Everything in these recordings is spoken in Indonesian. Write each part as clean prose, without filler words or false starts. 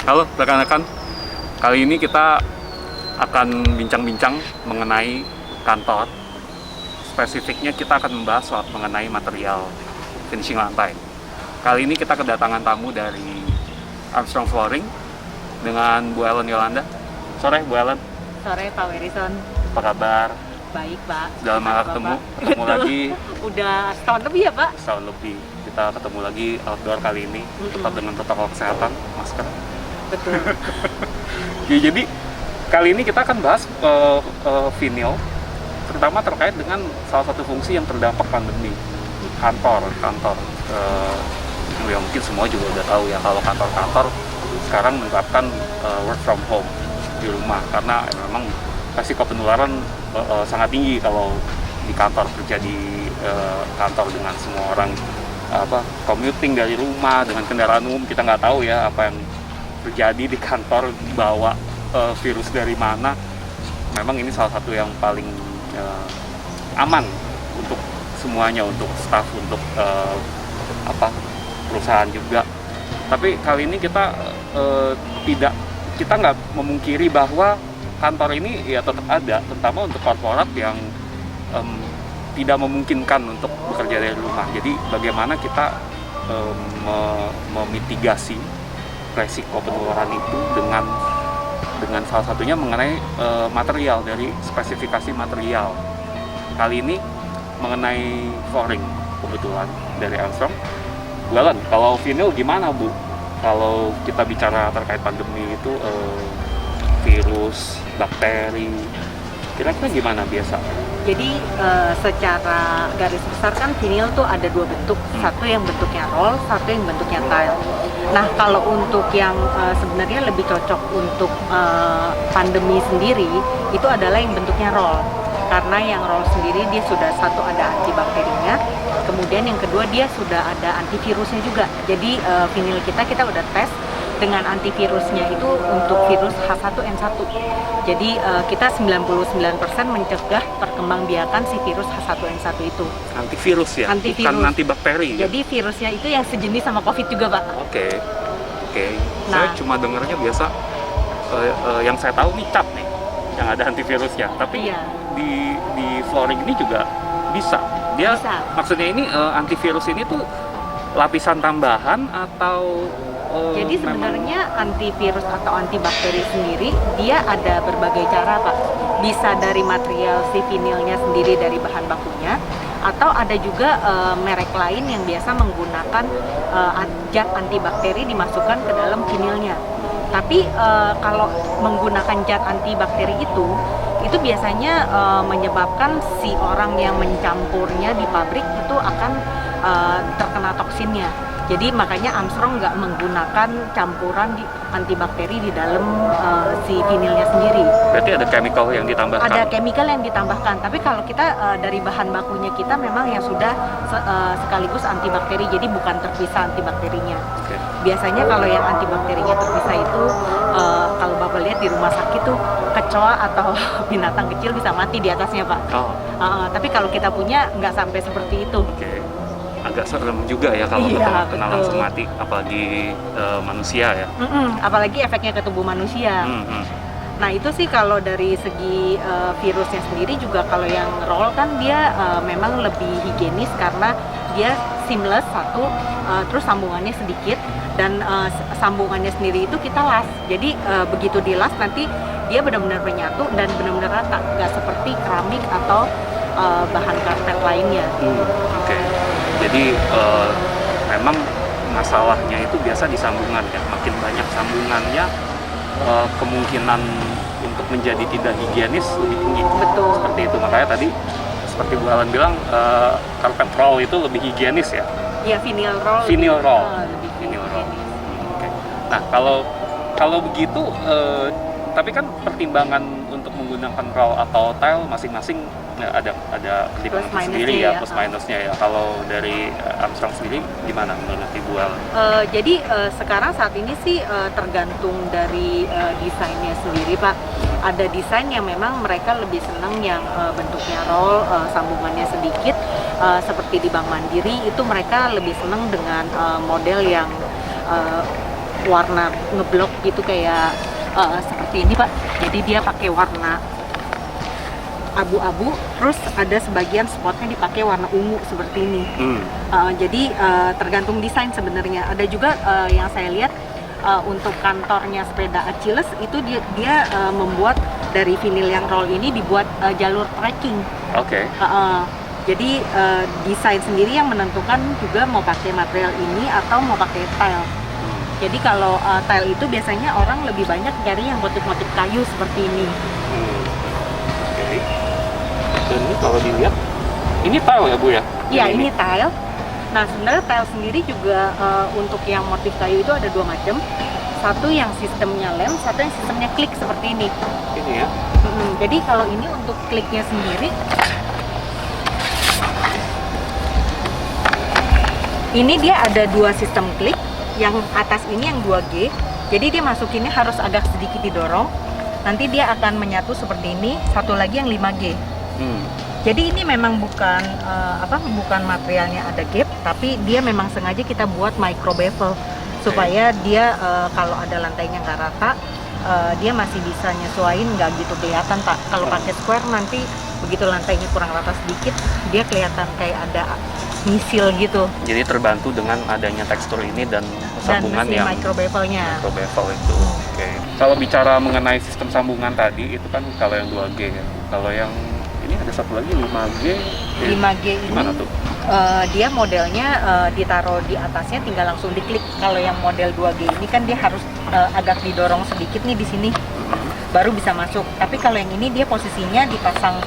Halo rekan-rekan, kali ini kita akan bincang-bincang mengenai kantor. Spesifiknya kita akan membahas soal mengenai material finishing lantai. Kali ini kita kedatangan tamu dari Armstrong Flooring dengan Bu Ellen Yolanda. Sore Bu Ellen. Sore Pak Werison. Apa kabar? Baik Pak. Udah lama ketemu lagi. Udah setahun lebih ya Pak? Setahun lebih. Kita ketemu lagi outdoor kali ini, tetap dengan protokol kesehatan, masker. Betul. Ya, jadi kali ini kita akan bahas vinyl, terutama terkait dengan salah satu fungsi yang terdampak pandemi, kantor. Ya mungkin semua juga udah tahu ya kalau kantor-kantor sekarang menerapkan work from home di rumah karena memang resiko penularan sangat tinggi kalau di kantor, kerja di kantor dengan semua orang commuting dari rumah dengan kendaraan umum. Kita nggak tahu ya apa yang terjadi di kantor, bawa virus dari mana. Memang ini salah satu yang paling aman untuk semuanya, untuk staff, untuk perusahaan juga. Tapi kali ini kita nggak memungkiri bahwa kantor ini ya tetap ada, terutama untuk korporat yang tidak memungkinkan untuk bekerja dari rumah. Jadi bagaimana kita memitigasi resiko penularan itu dengan salah satunya mengenai material, dari spesifikasi material. Kali ini mengenai flooring kebetulan dari Armstrong. Bu Ellen, kalau vinyl gimana Bu? Kalau kita bicara terkait pandemi itu virus, bakteri, kira-kira gimana biasa? Jadi secara garis besar kan vinyl tuh ada dua bentuk, satu yang bentuknya roll, satu yang bentuknya tile. Nah kalau untuk yang sebenarnya lebih cocok untuk pandemi sendiri itu adalah yang bentuknya roll, karena yang roll sendiri dia sudah satu ada antibakterinya, kemudian yang kedua dia sudah ada antivirusnya juga. Jadi vinyl kita udah tes dengan antivirusnya itu untuk virus H1N1. Jadi kita 99% mencegah perkembangbiakan si virus H1N1 itu. Antivirus ya? Antivirus. Bukan antibakteri. Jadi virusnya itu yang sejenis sama COVID juga Pak. Oke. Nah, Saya cuma dengarnya biasa, yang saya tahu nih cap nih, yang ada antivirusnya. Tapi iya, di flooring ini juga bisa. Dia bisa. Maksudnya ini antivirus ini tuh lapisan tambahan atau Jadi sebenarnya antivirus atau antibakteri sendiri dia ada berbagai cara Pak. Bisa dari material si vinilnya sendiri, dari bahan bakunya, atau ada juga merek lain yang biasa menggunakan zat antibakteri dimasukkan ke dalam vinilnya. Tapi kalau menggunakan zat antibakteri itu biasanya menyebabkan si orang yang mencampurnya di pabrik itu akan terkena toksinnya. Jadi makanya Armstrong nggak menggunakan campuran antibakteri di dalam si vinilnya sendiri. Berarti ada chemical yang ditambahkan? Ada chemical yang ditambahkan, tapi kalau kita dari bahan bakunya kita memang yang sudah sekaligus antibakteri, jadi bukan terpisah antibakterinya. Okay. Biasanya kalau yang antibakterinya terpisah itu, kalau Bapak lihat di rumah sakit tuh kecoa atau binatang kecil bisa mati di atasnya Pak. Oh. Tapi kalau kita punya nggak sampai seperti itu. Okay. Agak serem juga ya kalau kena langsung mati, apalagi manusia ya. Apalagi efeknya ke tubuh manusia. Nah itu sih kalau dari segi virusnya sendiri juga, kalau yang roll kan dia memang lebih higienis karena dia seamless satu, terus sambungannya sedikit, dan sambungannya sendiri itu kita las. Jadi begitu dilas nanti dia benar-benar menyatu dan benar-benar rata, nggak seperti keramik atau bahan karpet lainnya. Oke. Jadi memang masalahnya itu biasa di sambungan ya. Makin banyak sambungannya, kemungkinan untuk menjadi tidak higienis lebih tinggi. Betul. Seperti itu. Makanya tadi seperti Bu Ellen bilang, carpet roll itu lebih higienis ya. Iya, vinyl roll. Vinyl roll. Lebih Vinyl roll. higienis. Oke. Nah kalau begitu, tapi kan pertimbangan untuk menggunakan roll atau tile masing-masing ada pertimbangan Plus sendiri minusnya ya, plus minusnya ya. Kalau dari Armstrong sendiri gimana menurut Ibu Ellen? Jadi sekarang saat ini sih tergantung dari desainnya sendiri Pak. Ada desain yang memang mereka lebih senang yang bentuknya roll, sambungannya sedikit, seperti di Bank Mandiri itu mereka lebih senang dengan model yang warna ngeblok gitu kayak seperti ini Pak. Jadi dia pakai warna abu-abu, terus ada sebagian spotnya dipakai warna ungu seperti ini. Jadi tergantung desain sebenarnya. Ada juga yang saya lihat untuk kantornya sepeda Achilles itu dia membuat dari vinil yang roll ini dibuat jalur trekking. Oke. Jadi desain sendiri yang menentukan juga mau pakai material ini atau mau pakai tile. Jadi kalau tile itu biasanya orang lebih banyak cari yang motif-motif kayu seperti ini. Oke. Dan ini kalau dilihat, ini tile ya Bu ya? Iya, ini tile. Nah, sebenarnya tile sendiri juga untuk yang motif kayu itu ada dua macam. Satu yang sistemnya lem, satu yang sistemnya klik seperti ini. Ini ya? Jadi kalau ini untuk kliknya sendiri, ini dia ada dua sistem klik. Yang atas ini yang 2G. Jadi dia masukinnya harus agak sedikit didorong. Nanti dia akan menyatu seperti ini. Satu lagi yang 5G. Jadi ini memang bukan bukan materialnya ada gap, tapi dia memang sengaja kita buat micro bevel supaya dia kalau ada lantainya nggak rata, dia masih bisa nyesuaiin, nggak gitu kelihatan Pak. Kalau pakai square nanti begitu lantainya kurang rata sedikit, dia kelihatan kayak ada misil gitu. Jadi terbantu dengan adanya tekstur ini dan sambungan yang micro bevelnya. Micro bevel itu. Oke. Kalau bicara mengenai sistem sambungan tadi itu kan kalau yang 2G ya. Kalau yang ini ada satu lagi 5G. 5G ini gimana tuh? Dia modelnya ditaruh di atasnya tinggal langsung diklik. Kalau yang model 2G ini kan dia harus agak didorong sedikit nih di sini. Baru bisa masuk. Tapi kalau yang ini dia posisinya dipasang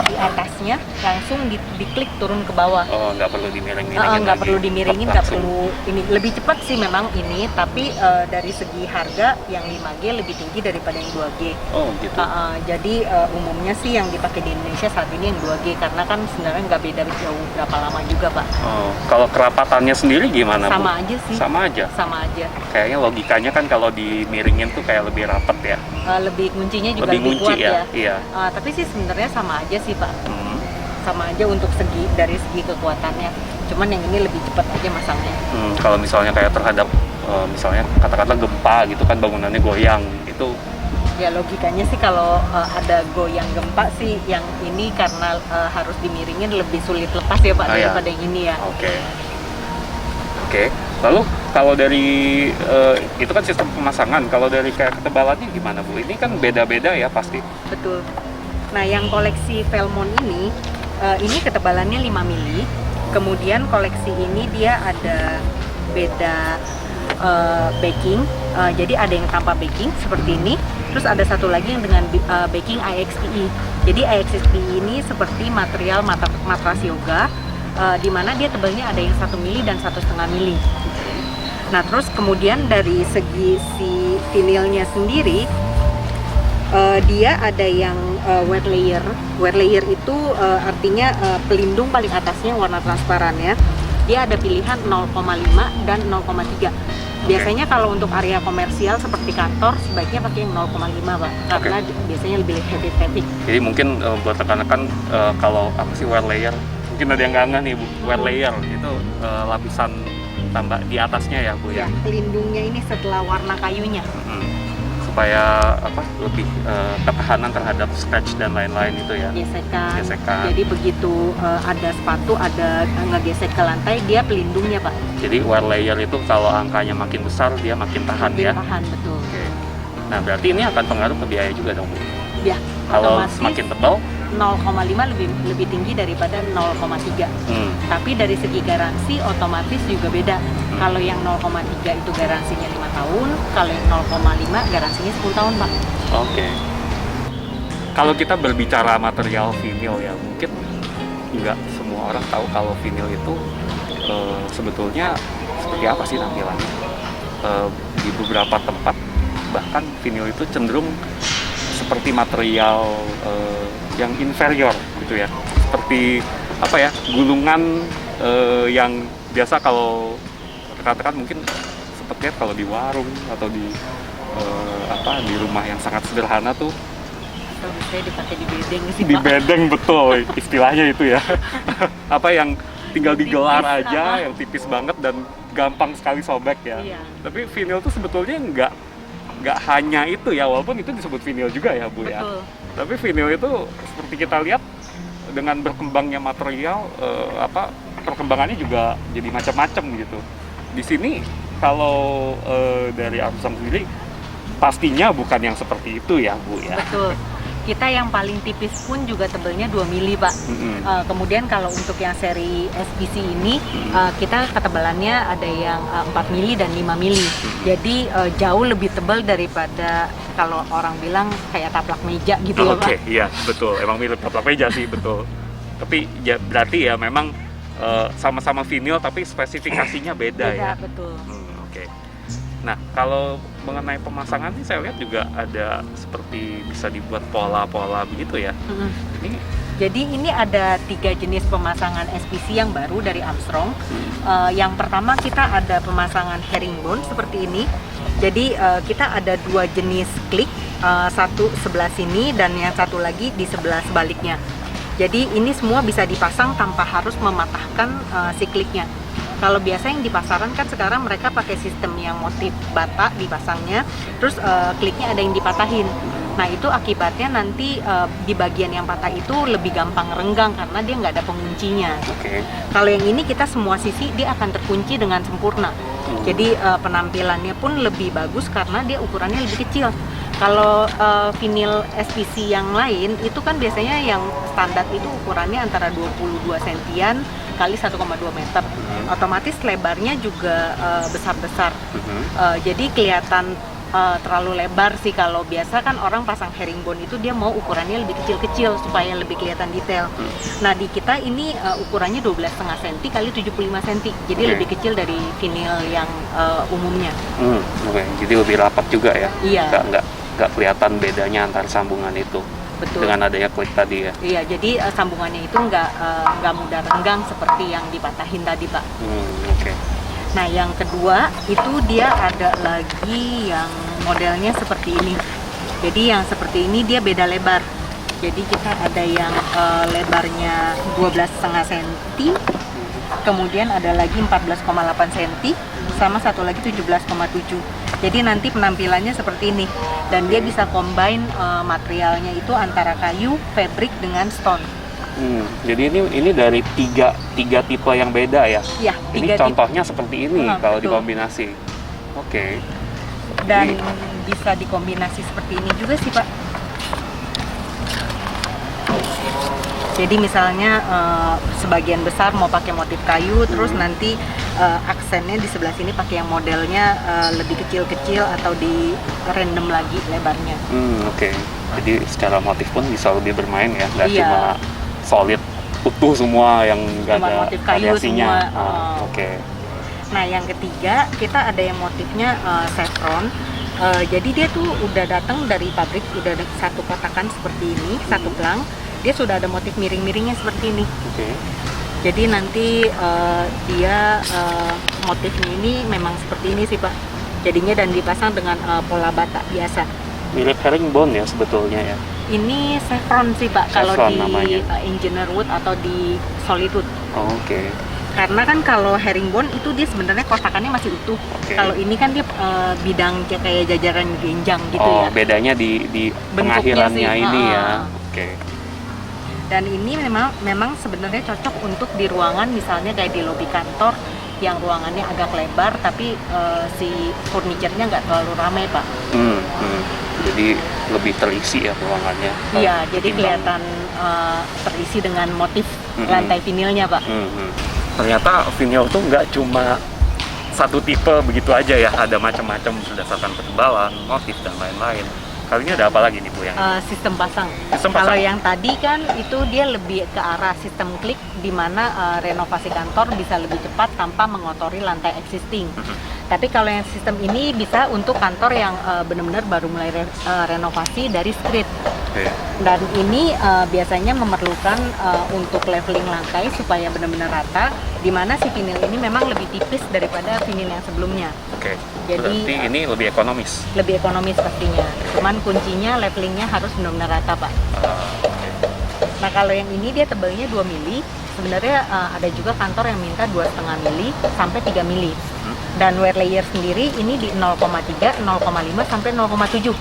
di atasnya langsung diklik turun ke bawah. Oh, nggak perlu dimiringin. Nggak perlu dimiringin, nggak perlu ini. Lebih cepat sih memang ini, tapi dari segi harga yang 5G lebih tinggi daripada yang 2G. Oh gitu. Jadi umumnya sih yang dipakai di Indonesia saat ini yang 2G karena kan sebenarnya nggak beda jauh berapa lama juga Pak. Oh, kalau kerapatannya sendiri gimana Bu? Sama aja sih. Sama aja. Sama aja. Kayaknya logikanya kan kalau dimiringin tuh kayak lebih rapet ya. Lebih kuncinya juga lebih kuat ya. Iya. Tapi sih sebenarnya sama aja sih Pak. Sama aja untuk dari segi kekuatannya. Cuman yang ini lebih cepat aja masangnya. Kalau misalnya kayak terhadap misalnya katakanlah gempa gitu kan bangunannya goyang itu. Ya logikanya sih kalau ada goyang gempa sih yang ini karena harus dimiringin lebih sulit lepas ya Pak daripada yang ini ya. Oke. Lalu kalau dari itu kan sistem pemasangan, kalau dari kayak ketebalannya gimana Bu? Ini kan beda-beda ya pasti. Betul. Nah yang koleksi Velmon ini ketebalannya 5 mili. Kemudian koleksi ini dia ada beda backing. Jadi ada yang tanpa backing seperti ini. Terus ada satu lagi yang dengan backing IXPE. Jadi IXPE ini seperti material matras yoga. Di mana dia tebalnya ada yang 1 mili dan 1,5 mili. Nah terus kemudian dari segi si vinilnya sendiri dia ada yang wet layer. Wet layer itu artinya pelindung paling atasnya warna transparan ya. Dia ada pilihan 0,5 dan 0,3. Biasanya kalau untuk area komersial seperti kantor sebaiknya pakai yang 0,5 Pak, karena biasanya lebih heavy. Jadi mungkin buat rekan-rekan kalau apa sih wet layer? Mungkin ada yang nggak nih Bu, wet layer itu lapisan tambah di atasnya ya Bu ya? Pelindungnya ini setelah warna kayunya. Supaya lebih ketahanan terhadap scratch dan lain-lain itu ya. Gesekan. Jadi begitu ada sepatu ada ngegesek ke lantai dia pelindungnya Pak. Jadi wear layer itu kalau angkanya makin besar dia makin tahan ya. Tahan betul. Nah berarti ini akan pengaruh ke biaya juga dong Bu. Ya. Kalau semakin tebal 0,5 lebih tinggi daripada 0,3. Tapi dari segi garansi otomatis juga beda. Kalau yang 0,3 itu garansinya 5 tahun, kalau yang 0,5 garansinya 10 tahun, Pak. Oke. Kalau kita berbicara material vinil ya, mungkin nggak semua orang tahu kalau vinil itu sebetulnya seperti apa sih tampilannya. Di beberapa tempat bahkan vinil itu cenderung seperti material yang inferior gitu ya, seperti gulungan yang biasa kalau katakan mungkin seperti kalau di warung atau di rumah yang sangat sederhana tuh bisa dipakai di bedeng sih Pak. Di bedeng betul istilahnya itu ya. Yang tinggal digelar Tipis, aja, yang tipis banget dan gampang sekali sobek ya. Iya. Tapi vinyl tuh sebetulnya nggak hanya itu ya, walaupun itu disebut vinyl juga ya Bu ya. Betul. Tapi vinyl itu seperti kita lihat dengan berkembangnya material, perkembangannya juga jadi macam-macam gitu. Di sini kalau dari Armstrong sendiri pastinya bukan yang seperti itu ya Bu ya. Betul. Kita yang paling tipis pun juga tebelnya 2 mili Pak. Kemudian kalau untuk yang seri SPC ini kita ketebalannya ada yang 4 mili dan 5 mili. Jadi jauh lebih tebal daripada kalau orang bilang kayak taplak meja gitu ya Pak. Oke, iya betul. Emang mirip taplak meja sih betul. Tapi ya berarti ya memang sama-sama vinyl tapi spesifikasinya beda ya. Betul. Oke. Nah, kalau mengenai pemasangan ini saya lihat juga ada seperti bisa dibuat pola-pola begitu ya. Jadi ini ada 3 jenis pemasangan SPC yang baru dari Armstrong. Yang pertama kita ada pemasangan herringbone seperti ini. Jadi kita ada 2 jenis klik, satu sebelah sini dan yang satu lagi di sebelah sebaliknya. Jadi ini semua bisa dipasang tanpa harus mematahkan si kliknya. Kalau biasa yang di pasaran kan sekarang mereka pakai sistem yang motif bata dipasangnya, terus kliknya ada yang dipatahin. Nah itu akibatnya nanti di bagian yang patah itu lebih gampang renggang karena dia nggak ada penguncinya. Kalau yang ini kita semua sisi dia akan terkunci dengan sempurna. Jadi penampilannya pun lebih bagus karena dia ukurannya lebih kecil. Kalau vinyl SPC yang lain itu kan biasanya yang standar itu ukurannya antara 22 sentian kali 1,2 meter. Otomatis lebarnya juga besar-besar. Jadi kelihatan terlalu lebar sih. Kalau biasa kan orang pasang herringbone itu dia mau ukurannya lebih kecil-kecil supaya lebih kelihatan detail. Nah di kita ini ukurannya 12,5 cm kali 75 cm. Jadi lebih kecil dari vinyl yang umumnya. Jadi lebih rapat juga ya. Iya. Nggak kelihatan bedanya antar sambungan itu. Betul. Dengan adanya klik tadi ya. Iya, jadi sambungannya itu nggak mudah renggang seperti yang dipatahin tadi Pak. Nah yang kedua itu dia ada lagi yang modelnya seperti ini. Jadi yang seperti ini dia beda lebar. Jadi kita ada yang lebarnya 12,5 cm, kemudian ada lagi 14,8 cm, sama satu lagi 17,7. Jadi nanti penampilannya seperti ini. Dan dia bisa combine materialnya itu antara kayu, fabric dengan stone. Jadi ini dari tiga tipe yang beda ya? Iya, ini contohnya seperti ini kalau betul. dikombinasi. Dan bisa dikombinasi seperti ini juga sih Pak. Jadi misalnya sebagian besar mau pakai motif kayu, terus nanti aksennya di sebelah sini pakai yang modelnya lebih kecil-kecil atau di random lagi lebarnya. Jadi secara motif pun bisa lebih bermain ya, nggak cuma solid utuh semua yang nggak ada motif kayu variasinya. Nah yang ketiga kita ada yang motifnya saffron. Jadi dia tuh udah datang dari pabrik, udah ada satu kotakan seperti ini, satu gelang. Dia sudah ada motif miring-miringnya seperti ini. Jadi nanti dia motifnya ini memang seperti ini sih Pak. Jadinya dan dipasang dengan pola bata biasa. Mirip herringbone ya sebetulnya ya. Ini saffron sih Pak, kalau di engineer wood atau di solid wood. Karena kan kalau herringbone itu dia sebenarnya kotakannya masih utuh. Kalau ini kan dia bidang kayak jajaran genjang gitu ya. Bedanya di pengakhirannya ini ya. Dan ini memang sebenarnya cocok untuk di ruangan misalnya kayak di lobi kantor yang ruangannya agak lebar tapi si furniturnya nggak terlalu ramai Pak. Jadi lebih terisi ya ruangannya. Iya, jadi kelihatan terisi dengan motif lantai vinilnya Pak. Ternyata vinyl tuh nggak cuma satu tipe begitu aja ya, ada macam-macam berdasarkan ketebalan, motif dan lain-lain. Kali ini ada apa lagi nih Bu yang sistem pasang. Kalau yang tadi kan itu dia lebih ke arah sistem klik di mana renovasi kantor bisa lebih cepat tanpa mengotori lantai existing. Tapi kalau yang sistem ini bisa untuk kantor yang benar-benar baru mulai renovasi dari script. Dan ini biasanya memerlukan untuk leveling lantai supaya benar-benar rata, di mana si vinil ini memang lebih tipis daripada vinil yang sebelumnya. Jadi berarti ini lebih ekonomis? Lebih ekonomis pastinya, cuman kuncinya levelingnya harus benar-benar rata Pak. Nah kalau yang ini dia tebalnya 2 mili, sebenarnya ada juga kantor yang minta 2,5 mili sampai 3 mili. Dan wear layer sendiri ini di 0,3, 0,5 sampai 0,7.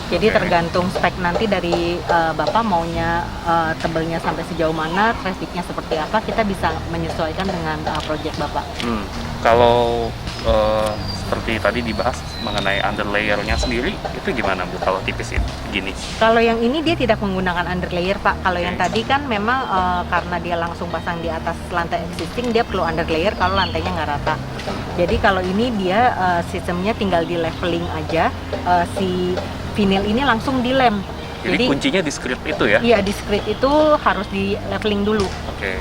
Jadi tergantung spek nanti dari Bapak maunya tebelnya sampai sejauh mana, trafficnya seperti apa, kita bisa menyesuaikan dengan project Bapak. Kalau seperti tadi dibahas mengenai underlayer-nya sendiri, itu gimana Bu kalau tipis ini gini? Kalau yang ini dia tidak menggunakan underlayer Pak. Kalau yang tadi kan memang karena dia langsung pasang di atas lantai existing, dia perlu underlayer kalau lantainya nggak rata. Jadi kalau ini dia sistemnya tinggal di leveling aja, si vinyl ini langsung dilem. Jadi kuncinya di script itu ya? Iya, di script itu harus di leveling dulu. Oke.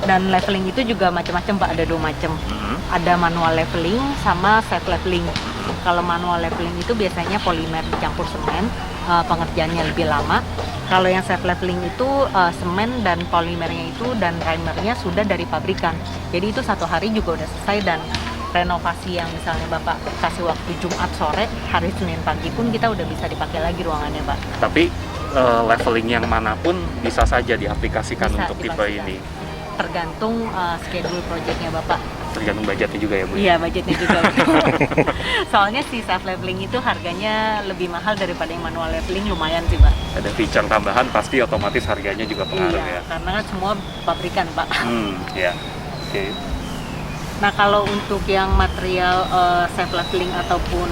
Dan leveling itu juga macam-macam Pak, ada 2 macam. Ada manual leveling sama self leveling. Kalau manual leveling itu biasanya polimer dicampur semen, pengerjaannya lebih lama. Kalau yang self leveling itu semen dan polimernya itu dan primernya sudah dari pabrikan. Jadi itu 1 hari juga udah selesai, dan renovasi yang misalnya Bapak kasih waktu Jumat sore, hari Senin pagi pun kita udah bisa dipakai lagi ruangannya Pak. Tapi leveling yang manapun bisa saja diaplikasikan Bisa untuk tipe dipastikan. ini. Tergantung schedule projectnya Bapak. Tergantung budgetnya juga ya Bu? Iya, budgetnya juga. Soalnya si self leveling itu harganya lebih mahal daripada yang manual leveling, lumayan sih Pak. Ada feature tambahan, pasti otomatis harganya juga pengaruh Iya, ya? karena kan semua pabrikan Pak. Ya. Oke. Nah kalau untuk yang material self leveling ataupun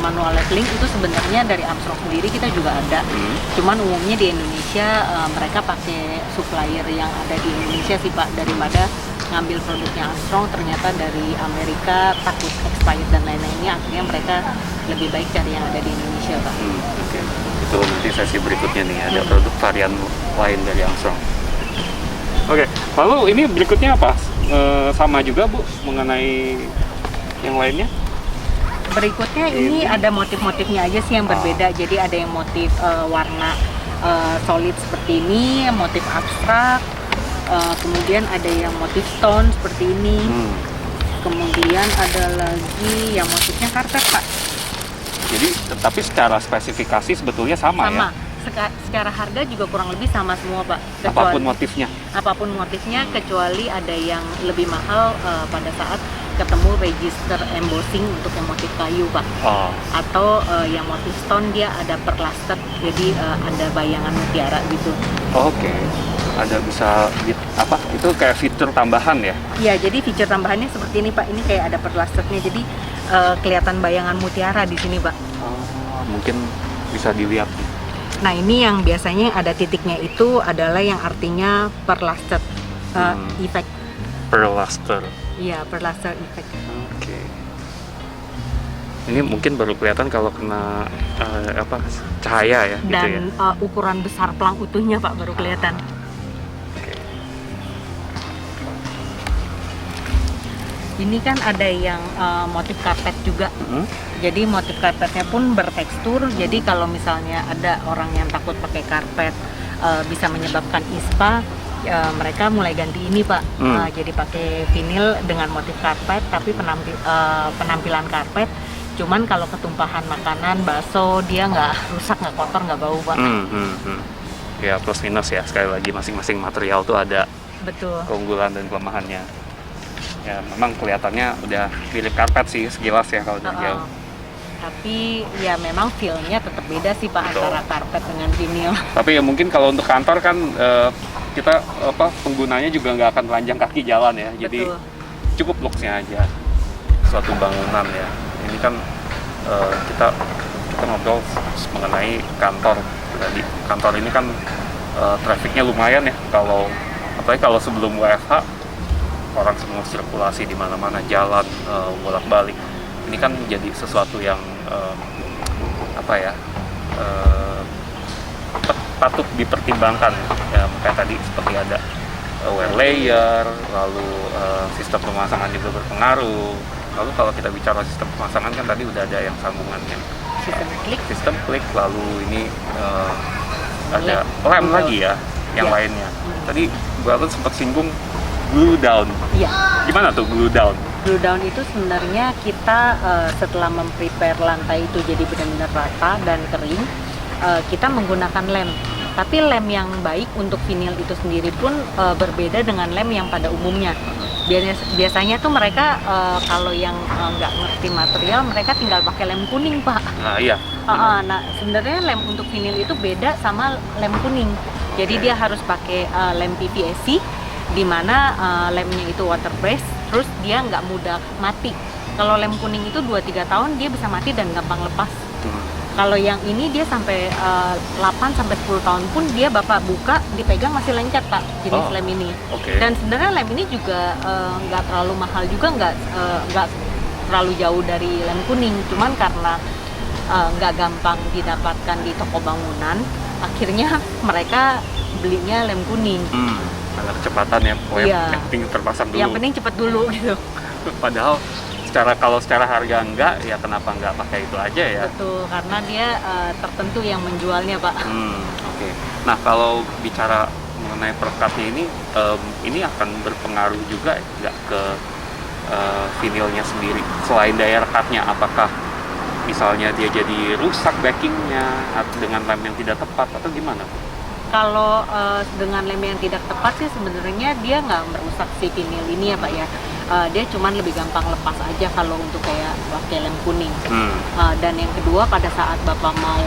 manual leveling itu sebenarnya dari Armstrong sendiri kita juga ada. Cuman umumnya di Indonesia mereka pakai supplier yang ada di Indonesia sih Pak, daripada ngambil produknya Armstrong ternyata dari Amerika takut expired dan lain-lainnya, akhirnya mereka lebih baik cari yang ada di Indonesia Pak. Oke. Itu nanti sesi berikutnya nih, ada produk varian lain dari Armstrong. Oke, lalu ini berikutnya apa? Sama juga Bu mengenai yang lainnya? Berikutnya ini ada motif-motifnya aja sih yang berbeda. Jadi ada yang motif warna solid seperti ini, motif abstrak, kemudian ada yang motif stone seperti ini, kemudian ada lagi yang motifnya karpet Pak. Jadi, tapi secara spesifikasi sebetulnya sama ya? Secara harga juga kurang lebih sama semua Pak. Apapun motifnya? Apapun motifnya, kecuali ada yang lebih mahal pada saat ketemu register embossing untuk yang motif kayu Pak. Atau yang motif stone dia ada perluster, jadi ada bayangan mutiara gitu. Oke. Ada bisa apa? Itu kayak fitur tambahan ya? Iya, jadi fitur tambahannya seperti ini Pak. Ini kayak ada perlusternya, jadi kelihatan bayangan mutiara di sini Pak. Mungkin bisa dilihat. Nah ini yang biasanya ada titiknya itu adalah yang artinya perluster effect. Perluster. Iya, perluster effect. Oke. Ini mungkin baru kelihatan kalau kena cahaya ya, Dan gitu ya. ukuran besar pelang utuhnya Pak baru kelihatan. Oke. Ini kan ada yang motif karpet juga. Jadi motif karpetnya pun bertekstur. Jadi kalau misalnya ada orang yang takut pakai karpet bisa menyebabkan ispa, mereka mulai ganti ini Pak. Jadi pakai vinil dengan motif karpet, tapi penampilan karpet. Cuman kalau ketumpahan makanan, bakso, dia nggak rusak, nggak kotor, nggak bau Pak. Ya plus minus ya, sekali lagi masing-masing material tuh ada keunggulan dan kelemahannya. Ya memang kelihatannya udah mirip karpet sih sekilas ya kalau dari jauh. Tapi ya memang feel-nya tetap beda sih Pak. Betul. Antara karpet dengan vinil. Tapi ya mungkin kalau untuk kantor kan kita penggunanya juga nggak akan telanjang kaki jalan ya. Jadi cukup looks-nya aja suatu bangunan ya. Ini kan kita ngobrol mengenai kantor. Jadi kantor ini kan trafficnya lumayan ya, apalagi kalau sebelum WFH orang semua sirkulasi di mana-mana, jalan bolak-balik. Ini kan jadi sesuatu yang patut dipertimbangkan ya. Makanya tadi seperti ada wear layer, lalu sistem pemasangan juga berpengaruh. Lalu kalau kita bicara sistem pemasangan kan tadi udah ada yang sambungannya sistem klik, lalu ini ada lem lagi ya yang lainnya. Tadi Bu Alun sempat singgung glue down. Iya. Gimana tuh glue down? Glue down itu sebenarnya kita setelah memprepare lantai itu jadi benar-benar rata dan kering, kita menggunakan lem. Tapi lem yang baik untuk vinil itu sendiri pun berbeda dengan lem yang pada umumnya. Biasanya tuh mereka kalau yang nggak ngerti material, mereka tinggal pakai lem kuning, Pak. Nah, iya. Nah, sebenarnya lem untuk vinil itu beda sama lem kuning. Jadi dia harus pakai lem PVSC, di mana lemnya itu waterproof, terus dia nggak mudah mati. Kalau lem kuning itu 2-3 tahun dia bisa mati dan gampang lepas. Kalau yang ini dia sampai 8-10 tahun pun dia Bapak buka, dipegang masih lengket, Pak, jenis lem ini. Dan sebenarnya lem ini juga nggak terlalu mahal juga, nggak terlalu jauh dari lem kuning. Cuman karena nggak gampang didapatkan di toko bangunan, akhirnya mereka belinya lem kuning. Karena kecepatan ya, pokoknya yang penting terpasang dulu. Yang penting cepet dulu gitu. Padahal kalau secara harga enggak, ya kenapa enggak pakai itu aja ya? Betul, karena dia tertentu yang menjualnya, Pak. Oke. Nah, kalau bicara mengenai perekatnya ini akan berpengaruh juga nggak ke vinilnya sendiri? Selain daya rekatnya, apakah misalnya dia jadi rusak backingnya dengan lem yang tidak tepat atau gimana? Kalau dengan lem yang tidak tepat sih sebenarnya dia nggak merusak si vinil ini ya, Pak ya. Dia cuman lebih gampang lepas aja kalau untuk kayak pakai lem kuning. Dan yang kedua, pada saat Bapak mau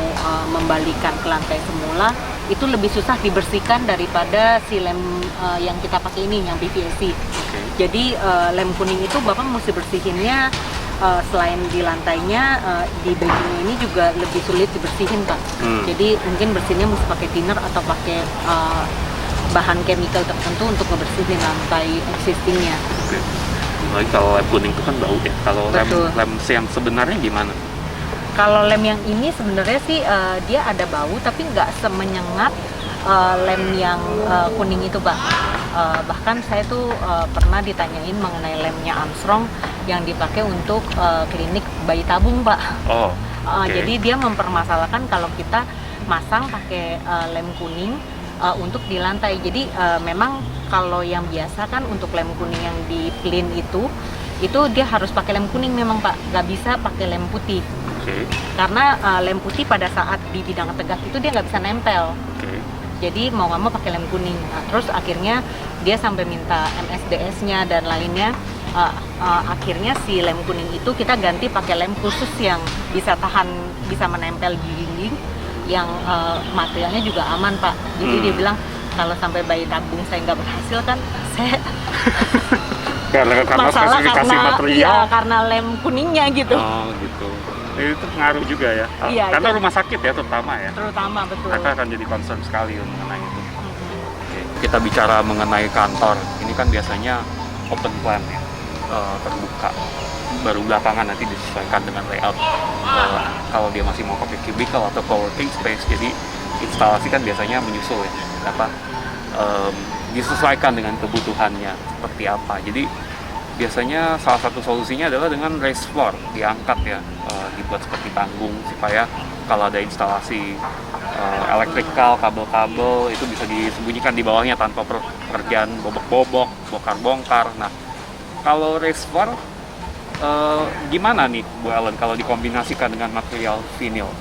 membalikan ke lantai semula, itu lebih susah dibersihkan daripada si lem yang kita pakai ini, yang PVSC. Jadi lem kuning itu Bapak mesti bersihinnya selain di lantainya, di baggingnya ini juga lebih sulit dibersihin, Pak. Jadi mungkin bersihnya mesti pakai thinner atau pakai bahan chemical tertentu untuk ngebersihin lantai existingnya. Lagi kalau lem kuning itu kan bau ya. Kalau lem yang sebenarnya gimana? Kalau lem yang ini sebenarnya sih dia ada bau, tapi nggak semenyengat lem yang kuning itu, Pak. Bahkan saya tuh pernah ditanyain mengenai lemnya Armstrong yang dipakai untuk klinik bayi tabung, Pak. Jadi dia mempermasalahkan kalau kita masang pakai lem kuning untuk di lantai. Jadi memang kalau yang biasa kan untuk lem kuning yang di plin itu dia harus pakai lem kuning memang, Pak. Nggak bisa pakai lem putih. Karena lem putih pada saat di bidang tegak itu dia nggak bisa nempel. Jadi mau nggak mau pakai lem kuning. Nah, terus akhirnya dia sampai minta MSDS-nya dan lainnya. Akhirnya si lem kuning itu kita ganti pakai lem khusus yang bisa menempel di dinding, yang materialnya juga aman, Pak. Jadi dia bilang kalau sampai bayi tabung saya nggak berhasil kan, saya karena spesifikasi material, karena lem kuningnya gitu. Gitu. Itu pengaruh juga ya. Karena rumah sakit ya terutama ya. Terutama, betul. Mereka akan jadi concern sekali mengenai itu. Kita bicara mengenai kantor, ini kan biasanya open plan ya, terbuka. Baru belakangan nanti disesuaikan dengan layout. Kalau dia masih mau pakai cubicle atau co-working space, jadi instalasi kan biasanya menyusul ya, disesuaikan dengan kebutuhannya seperti apa. Jadi biasanya salah satu solusinya adalah dengan raised floor, diangkat ya, dibuat seperti panggung supaya kalau ada instalasi elektrikal, kabel-kabel itu bisa disembunyikan di bawahnya tanpa pekerjaan bobok-bobok, bongkar-bongkar. Nah, kalau raised floor gimana nih Bu Ellen kalau dikombinasikan dengan material vinyl?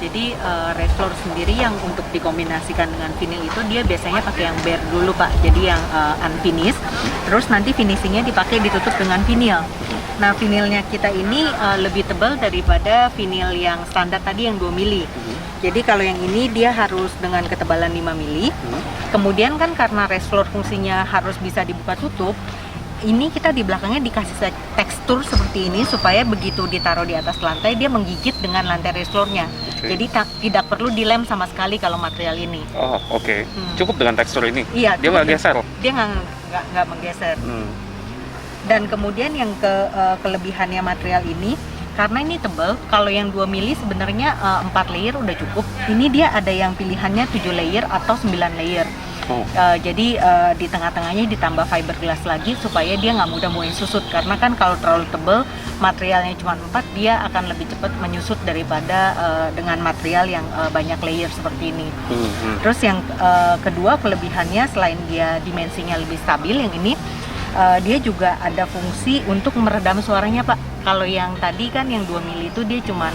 Jadi raised floor sendiri yang untuk dikombinasikan dengan vinyl itu dia biasanya pakai yang bare dulu, Pak. Jadi yang unfinished. Terus nanti finishingnya dipakai ditutup dengan vinyl. Nah, vinylnya kita ini lebih tebal daripada vinyl yang standar tadi yang 2 mili. Jadi kalau yang ini dia harus dengan ketebalan 5 mili. Kemudian kan karena raised floor fungsinya harus bisa dibuka tutup, ini kita di belakangnya dikasih tekstur seperti ini supaya begitu ditaruh di atas lantai dia menggigit dengan lantai raised floor-nya. Jadi tidak perlu dilem sama sekali kalau material ini. Cukup dengan tekstur ini? Iya. Dia nggak geser? Dia nggak menggeser. Dan kemudian yang kelebihannya material ini, karena ini tebal, kalau yang 2 mili sebenarnya 4 layer udah cukup. Ini dia ada yang pilihannya 7 layer atau 9 layer. Jadi di tengah-tengahnya ditambah fiberglass lagi supaya dia nggak mudah susut, karena kan kalau terlalu tebal materialnya cuma 4, dia akan lebih cepat menyusut daripada dengan material yang banyak layer seperti ini. Terus yang kedua kelebihannya, selain dia dimensinya lebih stabil, yang ini dia juga ada fungsi untuk meredam suaranya, Pak. Kalau yang tadi kan yang 2 mili itu dia cuma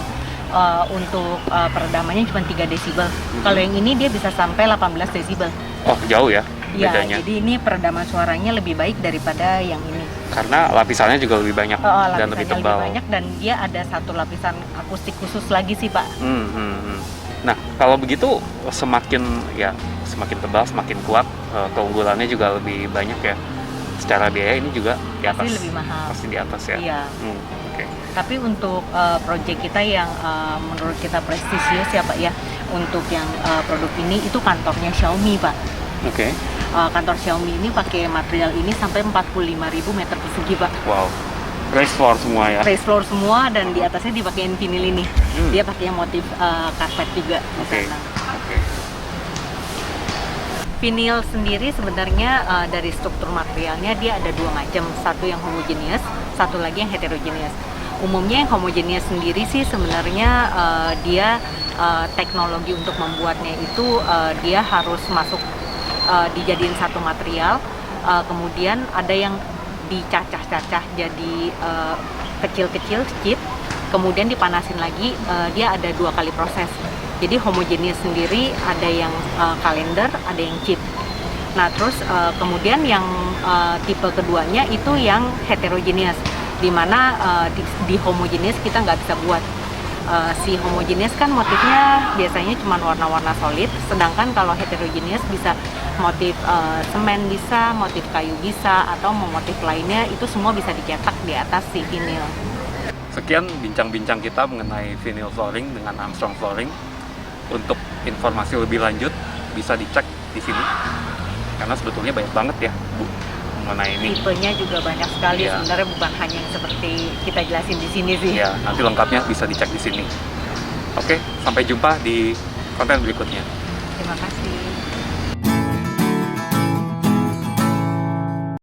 untuk peredamannya cuma 3 desibel. Kalau yang ini dia bisa sampai 18 desibel. Oh, jauh ya Ya, bedanya. jadi ini peredaman suaranya lebih baik daripada yang ini. Karena lapisannya juga lebih banyak dan lebih Lapisannya tebal. banyak dan dia ada satu lapisan akustik khusus lagi sih, Pak. Nah, kalau begitu semakin tebal, semakin kuat, keunggulannya juga lebih banyak ya. Secara biaya ini juga di atas. Pasti lebih mahal. Pasti di atas ya. Iya. Oke. Tapi untuk project kita yang menurut kita prestisius ya Pak ya, untuk yang produk ini itu kantornya Xiaomi Pak. Oke. Kantor Xiaomi ini pakai material ini sampai 45.000 meter persegi Pak. Wow. Raised floor semua ya. Raised floor semua dan di atasnya dipakein vinil ini. Dia pakai motif karpet juga di Oke. sana. Oke. Vinil sendiri sebenarnya dari struktur materialnya dia ada dua macam, satu yang homogeneous, satu lagi yang heterogeneous. Umumnya yang homogeneous sendiri sih sebenarnya dia teknologi untuk membuatnya itu dia harus masuk dijadiin satu material, kemudian ada yang dicacah-cacah jadi kecil-kecil chip, kemudian dipanasin lagi, dia ada 2 kali proses. Jadi homogeneous sendiri ada yang kalender, ada yang chip. Nah terus kemudian yang tipe keduanya itu yang heterogeneous, di mana di homogeneous kita nggak bisa buat. Si homogeneous kan motifnya biasanya cuma warna-warna solid, sedangkan kalau heterogeneous bisa motif semen bisa, motif kayu bisa, atau motif lainnya itu semua bisa dicetak di atas si vinil. Sekian bincang-bincang kita mengenai vinyl flooring dengan Armstrong Flooring. Untuk informasi lebih lanjut bisa dicek di sini. Karena sebetulnya banyak banget ya, Bu, mengenai ini. Tipenya juga banyak sekali, Iya. sebenarnya bukan hanya yang seperti kita jelasin di sini sih. Ya, nanti lengkapnya bisa dicek di sini. Oke, sampai jumpa di konten berikutnya. Terima kasih.